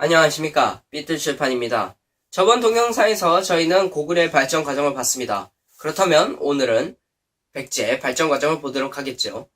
안녕하십니까, 삐뚤칠판입니다. 저번 동영상에서 저희는 고구려의 발전 과정을 봤습니다. 그렇다면 오늘은 백제의 발전 과정을 보도록 하겠죠.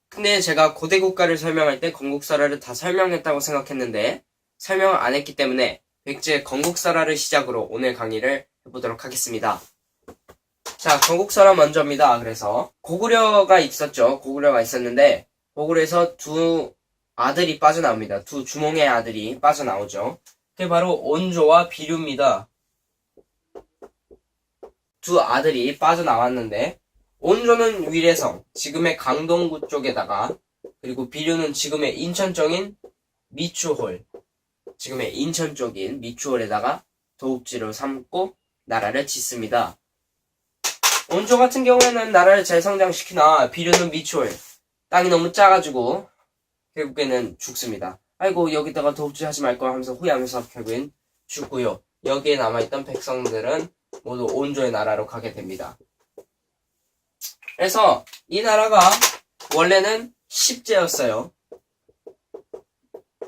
근데 제가 고대 국가를 설명할 때 건국설화를 다 설명했다고 생각했는데 설명을 안 했기 때문에 백제의 건국설화를 시작으로 오늘 강의를 해보도록 하겠습니다. 자, 건국설화 먼저입니다. 그래서 고구려가 있었죠. 고구려가 있었는데 고구려에서 두 아들이 빠져나옵니다. 두 주몽의 아들이 빠져나오죠. 그게 바로 온조와 비류입니다. 두 아들이 빠져나왔는데 온조는 위례성, 지금의 강동구 쪽에다가, 그리고 비류는 지금의 인천 쪽인 미추홀, 지금의 인천 쪽인 미추홀에다가 도읍지로 삼고 나라를 짓습니다. 온조 같은 경우에는 나라를 잘 성장시키나 비류는 미추홀, 땅이 너무 작아지고 결국에는 죽습니다. 아이고 여기다가 도읍지 하지 말걸 하면서 후회하면서 결국엔 죽고요. 여기에 남아있던 백성들은 모두 온조의 나라로 가게 됩니다. 그래서 이 나라가 원래는 10제였어요.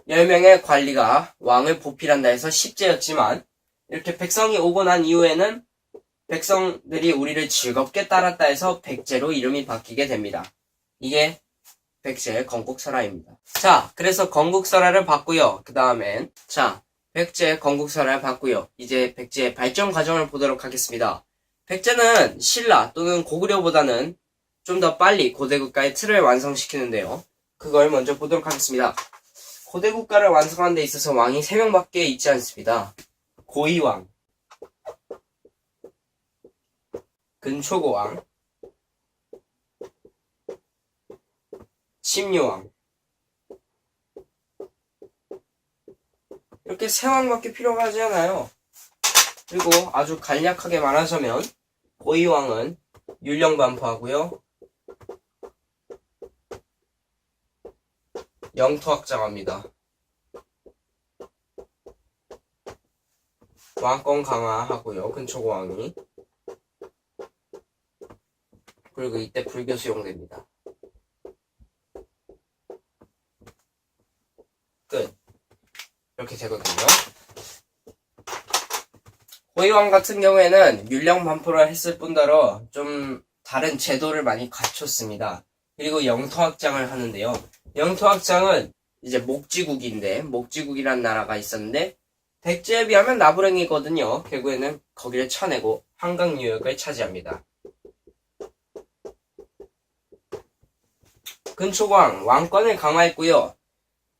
10명의 관리가 왕을 보필한다 해서 10제였지만 이렇게 백성이 오고 난 이후에는 백성들이 우리를 즐겁게 따랐다 해서 백제로 이름이 바뀌게 됩니다. 이게 백제의 건국설화입니다. 자, 그래서 건국설화를 봤고요. 그 다음엔 백제의 건국설화를 봤고요. 이제 백제의 발전 과정을 보도록 하겠습니다. 백제는 신라 또는 고구려보다는 좀 더 빨리 고대국가의 틀을 완성시키는데요. 그걸 먼저 보도록 하겠습니다. 고대국가를 완성하는 데 있어서 왕이 3명밖에 있지 않습니다. 고이왕, 근초고왕, 침류왕, 이렇게 3왕밖에 필요가 하지 않아요. 그리고 아주 간략하게 말하자면 고이왕은 율령반포하고요, 영토확장합니다. 왕권 강화하고요, 근초고왕이. 그리고 이때 불교 수용됩니다. 끝. 이렇게 되거든요. 고이왕 같은 경우에는 율령반포를 했을 뿐더러 좀 다른 제도를 많이 갖췄습니다. 그리고 영토확장을 하는데요. 영토확장은 이제 목지국인데, 목지국이란 나라가 있었는데 백제에 비하면 나부랭이거든요. 결국에는 거기를 쳐내고 한강 유역을 차지합니다. 근초고왕, 왕권을 강화했고요.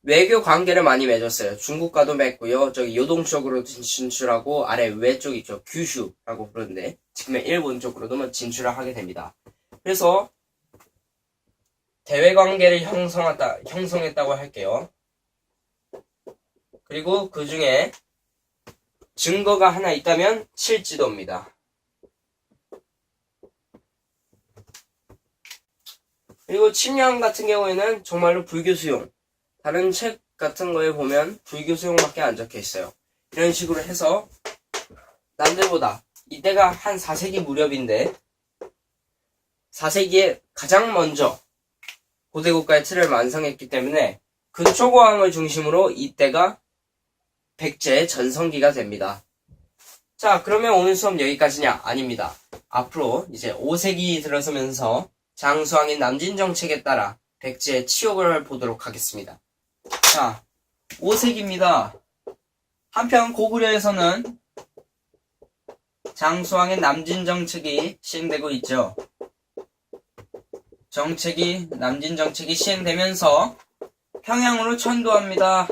외교 관계를 많이 맺었어요. 중국과도 맺고요. 저기 요동 쪽으로 진출하고 아래 외쪽 있죠. 규슈라고 부르는데 지금의 일본 쪽으로도 진출을 하게 됩니다. 그래서 대외 관계를 형성했다고 할게요. 그리고 그 중에 증거가 하나 있다면 칠지도입니다. 그리고 침략 같은 경우에는 정말로 불교 수용. 다른 책 같은 거에 보면 불교 수용밖에 안 적혀 있어요. 이런 식으로 해서 남들보다 이때가 한 4세기 무렵인데 4세기에 가장 먼저 고대국가의 틀을 완성했기 때문에 근초고왕을 중심으로 이때가 백제의 전성기가 됩니다. 자, 그러면 오늘 수업 여기까지냐? 아닙니다. 앞으로 이제 5세기 들어서면서 장수왕인 남진정책에 따라 백제의 치욕을 보도록 하겠습니다. 자, 5세기입니다. 한편 고구려에서는 장수왕의 남진정책이 시행되고 있죠. 남진정책이 시행되면서 평양으로 천도합니다.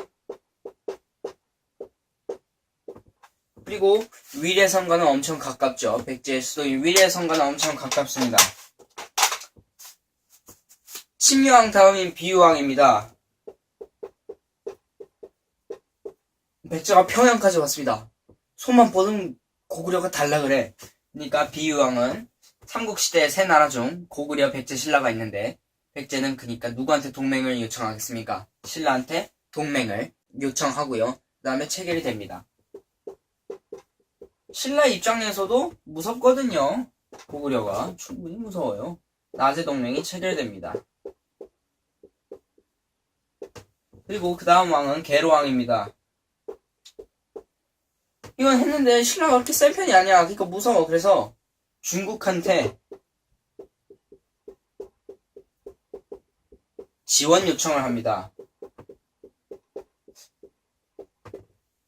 그리고 위례성과는 엄청 가깝죠. 백제의 수도인 위례성과는 엄청 가깝습니다. 침류왕 다음인 비유왕입니다. 백제가 평양까지 왔습니다. 손만 뻗으면 고구려가 달라 그래. 그러니까 비유왕은 삼국시대의 세 나라 중 고구려, 백제, 신라가 있는데 백제는 그러니까 누구한테 동맹을 요청하겠습니까? 신라한테 동맹을 요청하고요. 그 다음에 체결이 됩니다. 신라 입장에서도 무섭거든요. 고구려가 충분히 무서워요. 낮에 동맹이 체결됩니다. 그리고 그 다음 왕은 계로왕입니다. 이건 했는데 신라가 그렇게 센 편이 아니야. 그러니까 무서워. 그래서 중국한테 지원 요청을 합니다.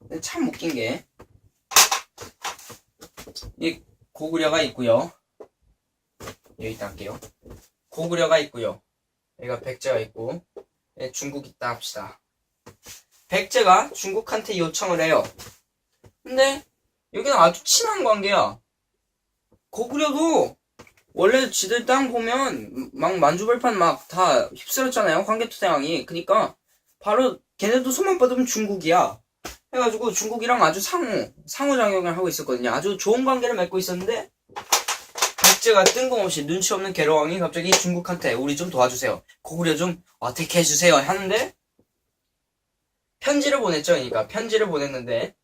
근데 참 웃긴 게, 이 고구려가 있고요. 여기다 할게요. 고구려가 있고요. 여기가 백제가 있고, 중국 있다 합시다. 백제가 중국한테 요청을 해요. 근데 여기는 아주 친한 관계야. 고구려도 원래 지들 땅 보면 막 만주벌판 막 다 휩쓸었잖아요. 황개토대왕이. 그니까 바로 걔네도 손만 뻗으면 중국이야. 해가지고 중국이랑 아주 상호작용을 하고 있었거든요. 아주 좋은 관계를 맺고 있었는데 백제가 뜬금없이 눈치 없는 계로왕이 갑자기 중국한테 우리 좀 도와주세요. 고구려 좀 어떻게 해주세요 하는데 편지를 보냈죠. 그러니까 편지를 보냈는데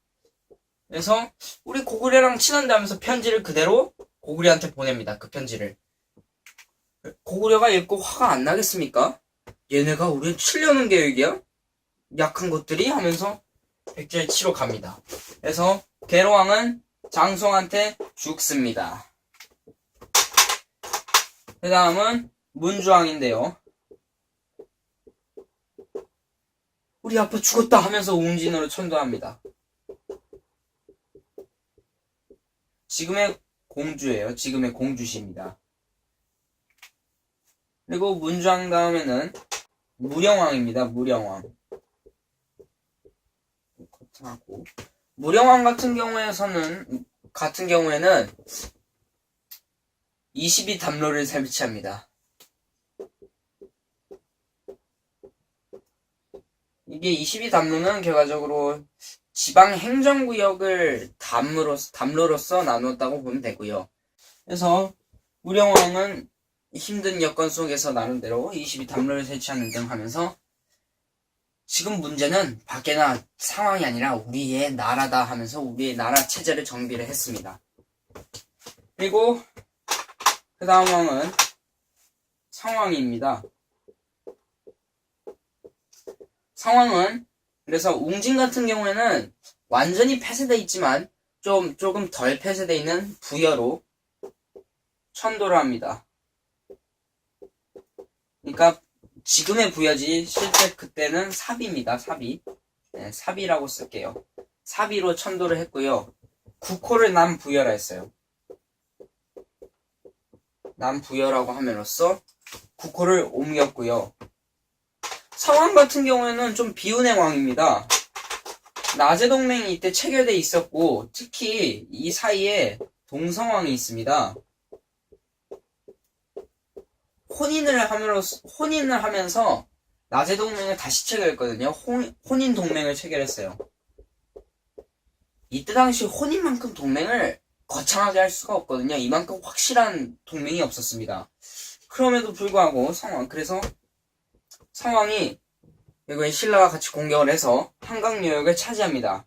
그래서 우리 고구려랑 친한데 하면서 편지를 그대로 고구려한테 보냅니다. 그 편지를. 고구려가 읽고 화가 안 나겠습니까? 얘네가 우리를 치려는 계획이야? 약한 것들이? 하면서 백제를 치러 갑니다. 그래서 계로왕은 장송한테 죽습니다. 그 다음은 문주왕인데요. 우리 아빠 죽었다 하면서 웅진으로 천도합니다. 지금의 공주예요. 지금의 공주시입니다. 그리고 문주왕 다음에는 무령왕입니다. 무령왕. 무령왕 같은 경우에는 22담로를 설치합니다. 이게 22담로는 결과적으로 지방 행정구역을 담로로서 나누었다고 보면 되고요. 그래서 무령왕은 힘든 여건 속에서 나름대로 22담로를 설치하는 등 하면서 지금 문제는 밖에나 상황이 아니라 우리의 나라다 하면서 우리의 나라 체제를 정비를 했습니다. 그리고 그 다음 왕은 성왕입니다. 성왕은 그래서 웅진 같은 경우에는 완전히 폐쇄되어 있지만 조금 덜 폐쇄되어 있는 부여로 천도를 합니다. 그러니까 지금의 부여지 실제 그때는 사비입니다. 사비. 네, 사비라고 쓸게요. 사비로 천도를 했고요. 국호를 남부여라 했어요. 남부여라고 함으로써 국호를 옮겼고요. 성왕 같은 경우에는 좀 비운의 왕입니다. 나제동맹이 이때 체결돼 있었고 특히 이 사이에 동성왕이 있습니다. 혼인을 하면서 나제동맹을 다시 체결했거든요. 혼인 동맹을 체결했어요. 이때 당시 혼인만큼 동맹을 거창하게 할 수가 없거든요. 이만큼 확실한 동맹이 없었습니다. 그럼에도 불구하고 그래서 성왕이 결국에 신라와 같이 공격을 해서 한강 유역을 차지합니다.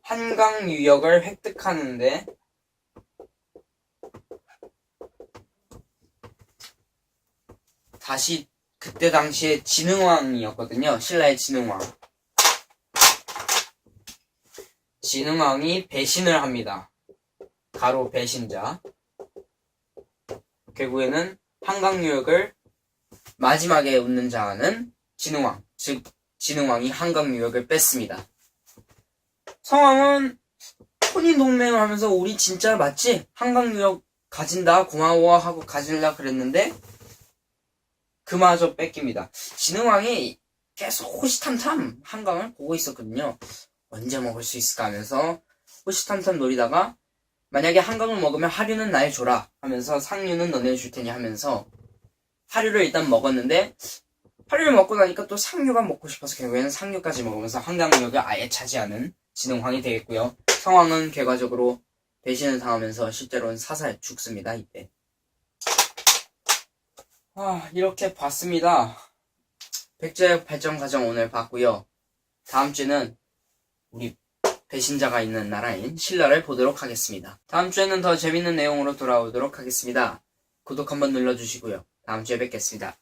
한강 유역을 획득하는데 다시 그때 당시에 진흥왕이었거든요. 신라의 진흥왕. 진흥왕이 배신을 합니다. 가로 배신자. 결국에는 한강 유역을 마지막에 웃는 자는 진흥왕, 즉 진흥왕이 한강 유역을 뺐습니다. 성왕은 혼인 동맹을 하면서 우리 진짜 맞지? 한강 유역 가진다 고마워 하고 가질라 그랬는데 그마저 뺏깁니다. 진흥왕이 계속 호시탐탐 한강을 보고 있었거든요. 언제 먹을 수 있을까 하면서 호시탐탐 노리다가 만약에 한강을 먹으면 하류는 날 줘라 하면서 상류는 너네 줄 테니 하면서 하류를 일단 먹었는데 하류를 먹고 나니까 또 상류가 먹고 싶어서 결국에는 상류까지 먹으면서 한강유역을 아예 차지하는 진흥왕이 되겠고요. 성왕은 결과적으로 배신을 당하면서 실제로는 사살 죽습니다. 이때. 이렇게 봤습니다. 백제 발전 과정 오늘 봤고요. 다음 주에는 우리 배신자가 있는 나라인 신라를 보도록 하겠습니다. 다음 주에는 더 재밌는 내용으로 돌아오도록 하겠습니다. 구독 한번 눌러주시고요. 다음 주에 뵙겠습니다.